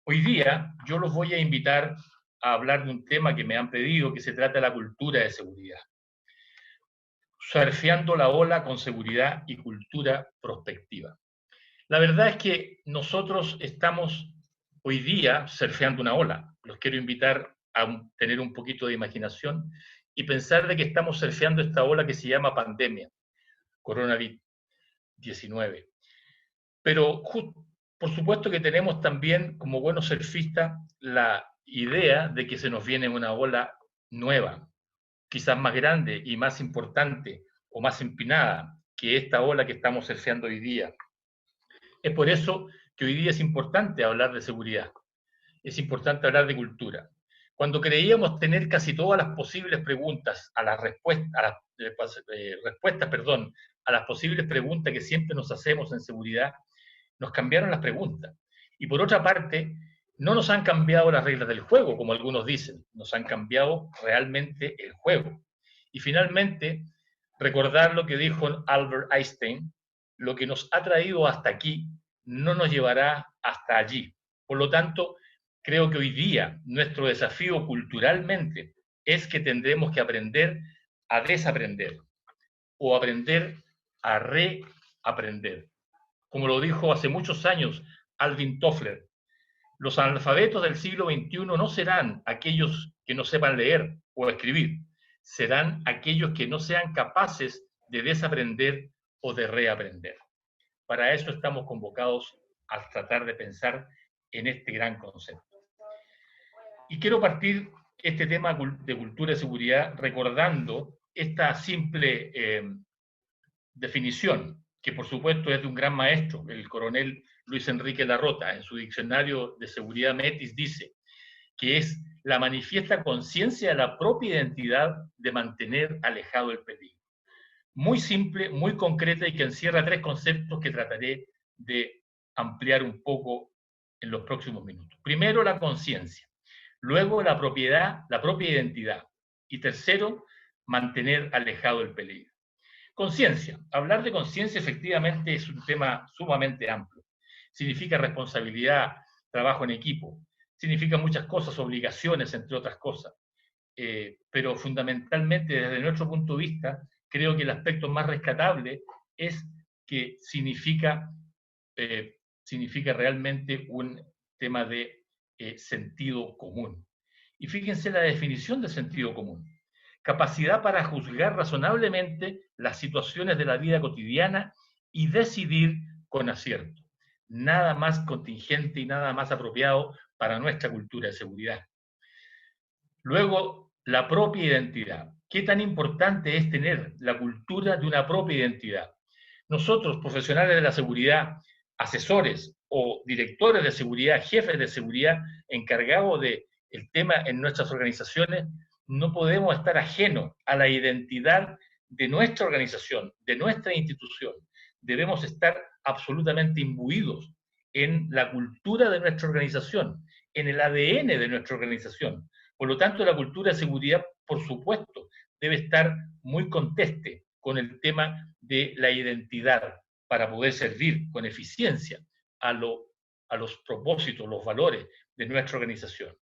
Hoy día yo los voy a invitar a hablar de un tema que me han pedido, que se trata de la cultura de seguridad. Surfeando la ola con seguridad y cultura prospectiva. La verdad es que nosotros estamos hoy día surfeando una ola. Los quiero invitar a tener un poquito de imaginación y pensar de que estamos surfeando esta ola que se llama pandemia, coronavirus-19. Pero por supuesto que tenemos también, como buenos surfistas, la idea de que se nos viene una ola nueva, quizás más grande y más importante o más empinada que esta ola que estamos surfeando hoy día. Es por eso que hoy día es importante hablar de seguridad, es importante hablar de cultura. Cuando creíamos tener casi todas las posibles preguntas, respuestas, a las posibles preguntas que siempre nos hacemos en seguridad, nos cambiaron las preguntas. Y por otra parte, no nos han cambiado las reglas del juego, como algunos dicen, nos han cambiado realmente el juego. Y finalmente, recordar lo que dijo Albert Einstein: lo que nos ha traído hasta aquí no nos llevará hasta allí. Por lo tanto, creo que hoy día nuestro desafío culturalmente es que tendremos que aprender a desaprender o aprender a reaprender. Como lo dijo hace muchos años Alvin Toffler, los analfabetos del siglo XXI no serán aquellos que no sepan leer o escribir, serán aquellos que no sean capaces de desaprender o de reaprender. Para eso estamos convocados a tratar de pensar en este gran concepto. Y quiero partir este tema de cultura y seguridad recordando esta simple definición, que por supuesto es de un gran maestro, el coronel Luis Enrique Larrota. En su diccionario de seguridad Metis dice que es la manifiesta conciencia de la propia identidad de mantener alejado el peligro. Muy simple, muy concreta y que encierra tres conceptos que trataré de ampliar un poco en los próximos minutos. Primero, la conciencia. Luego, la propia identidad. Y tercero, mantener alejado el peligro. Conciencia. Hablar de conciencia efectivamente es un tema sumamente amplio. Significa responsabilidad, trabajo en equipo, significa muchas cosas, obligaciones, entre otras cosas. Pero fundamentalmente, desde nuestro punto de vista, creo que el aspecto más rescatable es que significa realmente un tema de sentido común. Y fíjense la definición de sentido común: capacidad para juzgar razonablemente las situaciones de la vida cotidiana y decidir con acierto. Nada más contingente y nada más apropiado para nuestra cultura de seguridad. Luego, la propia identidad. ¿Qué tan importante es tener la cultura de una propia identidad? Nosotros, profesionales de la seguridad, asesores o directores de seguridad, jefes de seguridad encargados del tema en nuestras organizaciones, no podemos estar ajenos a la identidad de nuestra organización, de nuestra institución. Debemos estar absolutamente imbuidos en la cultura de nuestra organización, en el ADN de nuestra organización. Por lo tanto, la cultura de seguridad, por supuesto, debe estar muy conteste con el tema de la identidad para poder servir con eficiencia a los propósitos, los valores de nuestra organización.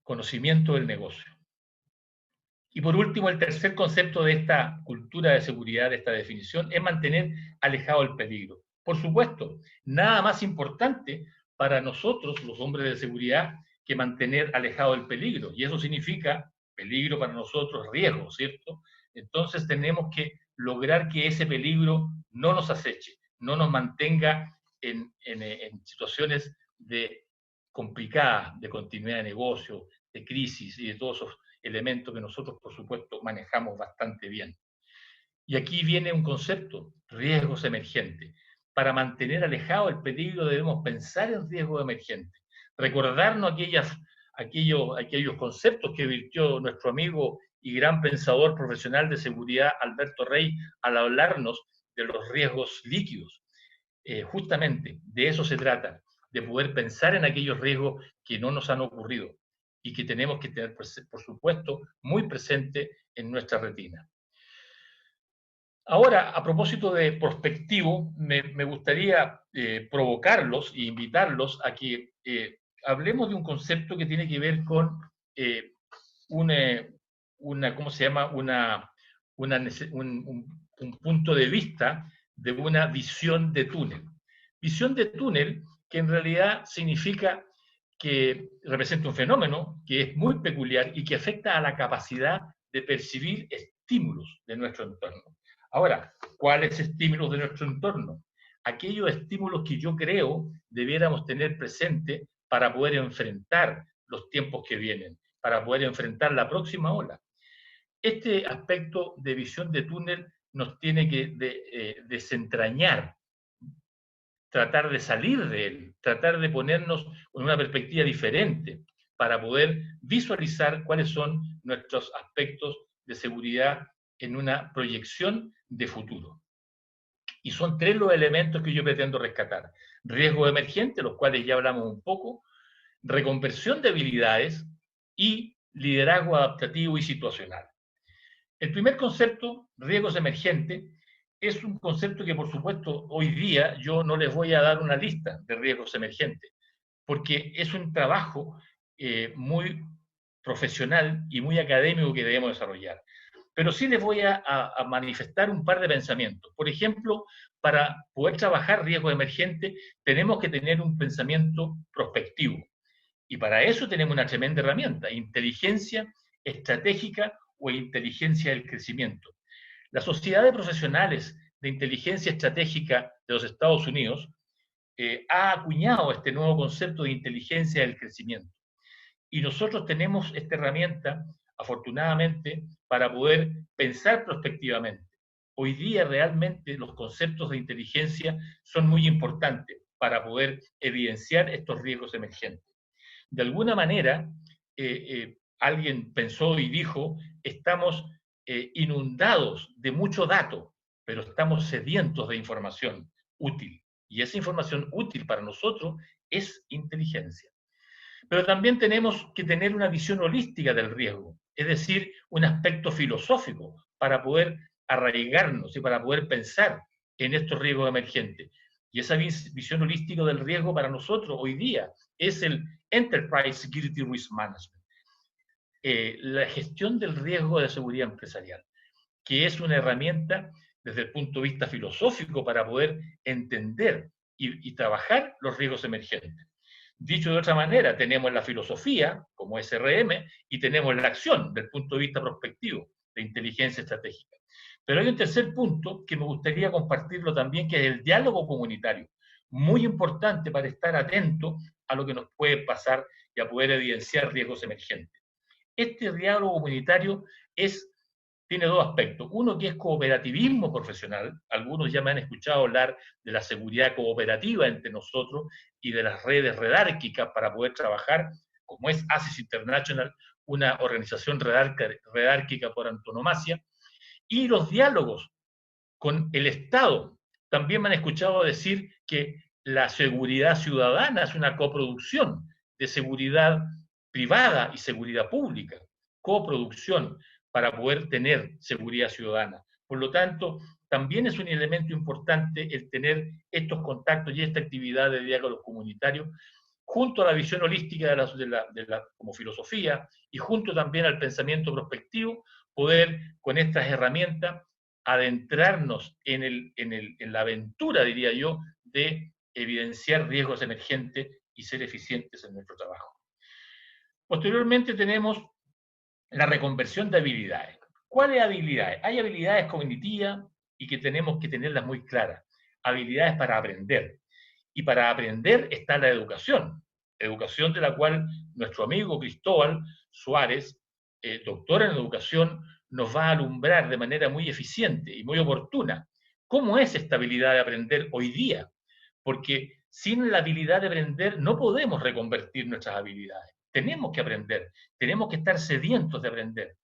Conocimiento del negocio. Y por último, el tercer concepto de esta cultura de seguridad, de esta definición, es mantener alejado el peligro. Por supuesto, nada más importante para nosotros, los hombres de seguridad, que mantener alejado el peligro. Y eso significa peligro para nosotros, riesgo, ¿cierto? Entonces tenemos que lograr que ese peligro no nos aceche, no nos mantenga en situaciones complicadas de continuidad de negocio, de crisis y de todos esos elementos que nosotros, por supuesto, manejamos bastante bien. Y aquí viene un concepto: riesgos emergentes. Para mantener alejado el peligro debemos pensar en riesgos emergentes, recordarnos aquellos conceptos que virtió nuestro amigo y gran pensador profesional de seguridad Alberto Rey al hablarnos de los riesgos líquidos. Justamente de eso se trata, de poder pensar en aquellos riesgos que no nos han ocurrido y que tenemos que tener, por supuesto, muy presente en nuestra retina. Ahora, a propósito de prospectivo, me gustaría provocarlos e invitarlos a que hablemos de un concepto que tiene que ver con eh, una, ¿cómo se llama? Un punto de vista de una visión de túnel. Visión de túnel que en realidad significa que representa un fenómeno que es muy peculiar y que afecta a la capacidad de percibir estímulos de nuestro entorno. Ahora, ¿cuáles estímulos de nuestro entorno? Aquellos estímulos que yo creo debiéramos tener presente para poder enfrentar los tiempos que vienen, para poder enfrentar la próxima ola. Este aspecto de visión de túnel nos tiene que desentrañar, tratar de salir de él, tratar de ponernos en una perspectiva diferente para poder visualizar cuáles son nuestros aspectos de seguridad en una proyección de futuro. Y son tres los elementos que yo pretendo rescatar. Riesgo emergente, los cuales ya hablamos un poco, reconversión de habilidades y liderazgo adaptativo y situacional. El primer concepto, riesgos emergentes, es un concepto que, por supuesto, hoy día yo no les voy a dar una lista de riesgos emergentes, porque es un trabajo muy profesional y muy académico que debemos desarrollar. Pero sí les voy a manifestar un par de pensamientos. Por ejemplo, para poder trabajar riesgos emergentes, tenemos que tener un pensamiento prospectivo. Y para eso tenemos una tremenda herramienta, inteligencia estratégica o inteligencia del crecimiento. La Sociedad de Profesionales de Inteligencia Estratégica de los Estados Unidos ha acuñado este nuevo concepto de inteligencia del crecimiento. Y nosotros tenemos esta herramienta, afortunadamente, para poder pensar prospectivamente. Hoy día realmente los conceptos de inteligencia son muy importantes para poder evidenciar estos riesgos emergentes. De alguna manera, alguien pensó y dijo, estamos inundados de mucho dato, pero estamos sedientos de información útil. Y esa información útil para nosotros es inteligencia. Pero también tenemos que tener una visión holística del riesgo, es decir, un aspecto filosófico para poder arraigarnos y para poder pensar en estos riesgos emergentes. Y esa visión holística del riesgo para nosotros hoy día es el Enterprise Security Risk Management, la gestión del riesgo de seguridad empresarial, que es una herramienta desde el punto de vista filosófico para poder entender y trabajar los riesgos emergentes. Dicho de otra manera, tenemos la filosofía como SRM y tenemos la acción del punto de vista prospectivo de inteligencia estratégica. Pero hay un tercer punto que me gustaría compartirlo también, que es el diálogo comunitario, muy importante para estar atento a lo que nos puede pasar y a poder evidenciar riesgos emergentes. Este diálogo comunitario tiene dos aspectos. Uno que es cooperativismo profesional. Algunos ya me han escuchado hablar de la seguridad cooperativa entre nosotros y de las redes redárquicas para poder trabajar, como es ASIS International, una organización redárquica por antonomasia. Y los diálogos con el Estado. También me han escuchado decir que la seguridad ciudadana es una coproducción de seguridad privada y seguridad pública, coproducción para poder tener seguridad ciudadana. Por lo tanto, también es un elemento importante el tener estos contactos y esta actividad de diálogo comunitario junto a la visión holística como filosofía y junto también al pensamiento prospectivo, poder con estas herramientas adentrarnos en la aventura, diría yo, de evidenciar riesgos emergentes y ser eficientes en nuestro trabajo. Posteriormente tenemos la reconversión de habilidades. ¿Cuáles habilidades? Hay habilidades cognitivas y que tenemos que tenerlas muy claras. Habilidades para aprender. Y para aprender está la educación de la cual nuestro amigo Cristóbal Suárez, doctor en educación, nos va a alumbrar de manera muy eficiente y muy oportuna. ¿Cómo es esta habilidad de aprender hoy día? Porque sin la habilidad de aprender no podemos reconvertir nuestras habilidades. Tenemos que aprender, tenemos que estar sedientos de aprender.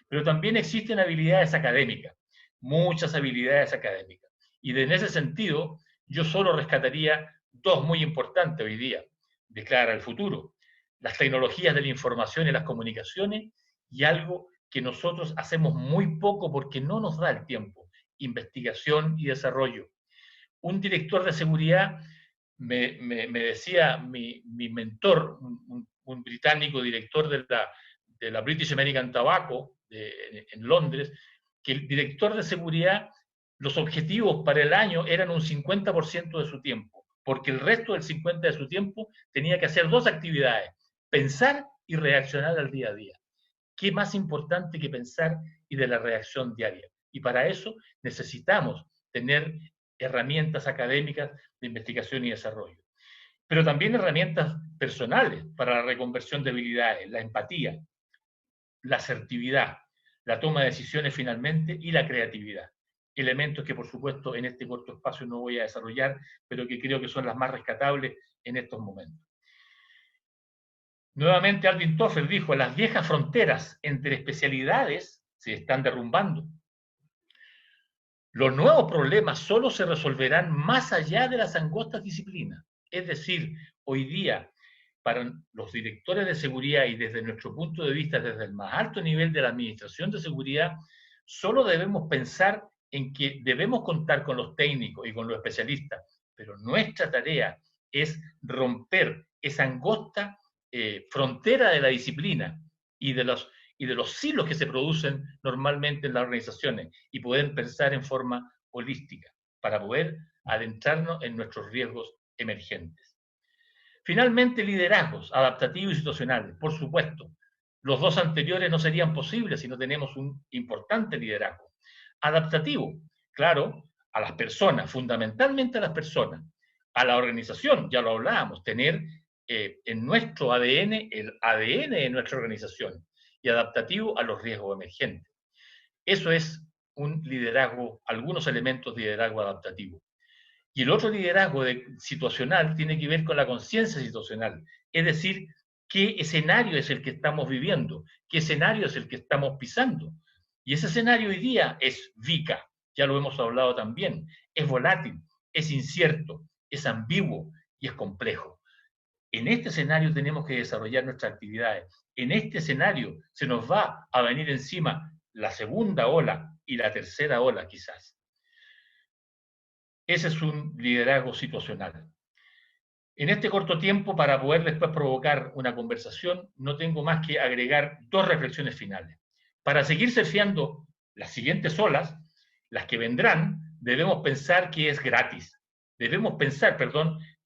Pero también existen habilidades académicas, muchas habilidades académicas. Y en ese sentido, yo solo rescataría dos muy importantes hoy día, de cara al futuro. Las tecnologías de la información y las comunicaciones y algo que nosotros hacemos muy poco porque no nos da el tiempo, investigación y desarrollo. Un director de seguridad, me decía mi mentor, un británico director de la British American Tobacco en Londres, que el director de seguridad, los objetivos para el año eran un 50% de su tiempo, porque el resto del 50% de su tiempo tenía que hacer dos actividades: pensar y reaccionar al día a día. ¿Qué más importante que pensar y de la reacción diaria? Y para eso necesitamos tener herramientas académicas de investigación y desarrollo, pero también herramientas personales para la reconversión de habilidades, la empatía, la asertividad, la toma de decisiones finalmente y la creatividad. Elementos que, por supuesto, en este corto espacio no voy a desarrollar, pero que creo que son las más rescatables en estos momentos. Nuevamente, Alvin Toffler dijo: las viejas fronteras entre especialidades se están derrumbando. Los nuevos problemas solo se resolverán más allá de las angostas disciplinas. Es decir, hoy día, para los directores de seguridad y desde nuestro punto de vista, desde el más alto nivel de la administración de seguridad, solo debemos pensar en que debemos contar con los técnicos y con los especialistas, pero nuestra tarea es romper esa angosta frontera de la disciplina y de los silos que se producen normalmente en las organizaciones, y poder pensar en forma holística para poder adentrarnos en nuestros riesgos emergentes. Finalmente, liderazgos adaptativos y situacionales. Por supuesto, los dos anteriores no serían posibles si no tenemos un importante liderazgo. Adaptativo, claro, a las personas, fundamentalmente a las personas, a la organización, ya lo hablábamos, tener en nuestro ADN el ADN de nuestra organización, y adaptativo a los riesgos emergentes. Eso es un liderazgo, algunos elementos de liderazgo adaptativo. Y el otro liderazgo situacional tiene que ver con la conciencia situacional, es decir, qué escenario es el que estamos viviendo, qué escenario es el que estamos pisando. Y ese escenario hoy día es VICA, ya lo hemos hablado también, es volátil, es incierto, es ambiguo y es complejo. En este escenario tenemos que desarrollar nuestras actividades. En este escenario se nos va a venir encima la segunda ola y la tercera ola quizás. Ese es un liderazgo situacional. En este corto tiempo, para poder después provocar una conversación, no tengo más que agregar dos reflexiones finales. Para seguir surfeando las siguientes olas, las que vendrán, debemos pensar que es gratis. Debemos pensar,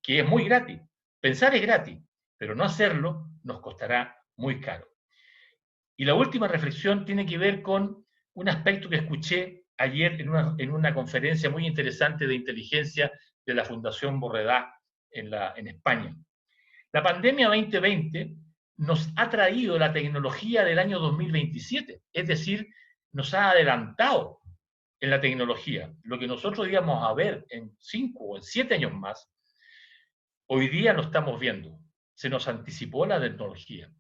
que es muy gratis. Pensar es gratis, pero no hacerlo nos costará muy caro. Y la última reflexión tiene que ver con un aspecto que escuché ayer en una conferencia muy interesante de inteligencia de la Fundación Borredà en España. La pandemia 2020 nos ha traído la tecnología del año 2027, es decir, nos ha adelantado en la tecnología. Lo que nosotros íbamos a ver en 5 o en 7 años más, hoy día lo estamos viendo. Se nos anticipó la tecnología.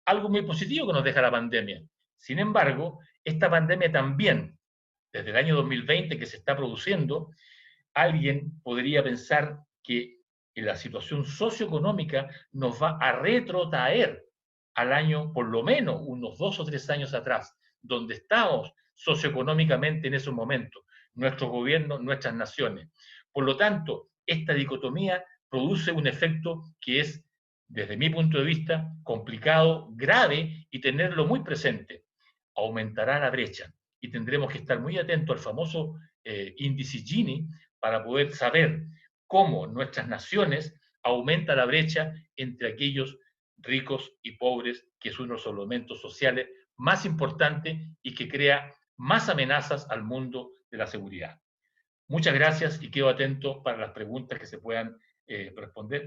Algo muy positivo que nos deja la pandemia. Sin embargo, esta pandemia también, desde el año 2020 que se está produciendo, alguien podría pensar que en la situación socioeconómica nos va a retrotraer al año, por lo menos unos 2 o 3 años atrás, donde estamos socioeconómicamente en esos momentos, nuestros gobiernos, nuestras naciones. Por lo tanto, esta dicotomía produce un efecto que es, desde mi punto de vista, complicado, grave, y tenerlo muy presente. Aumentará la brecha y tendremos que estar muy atentos al famoso índice Gini para poder saber cómo nuestras naciones aumenta la brecha entre aquellos ricos y pobres, que es uno de los elementos sociales más importantes y que crea más amenazas al mundo de la seguridad. Muchas gracias y quedo atento para las preguntas que se puedan responder.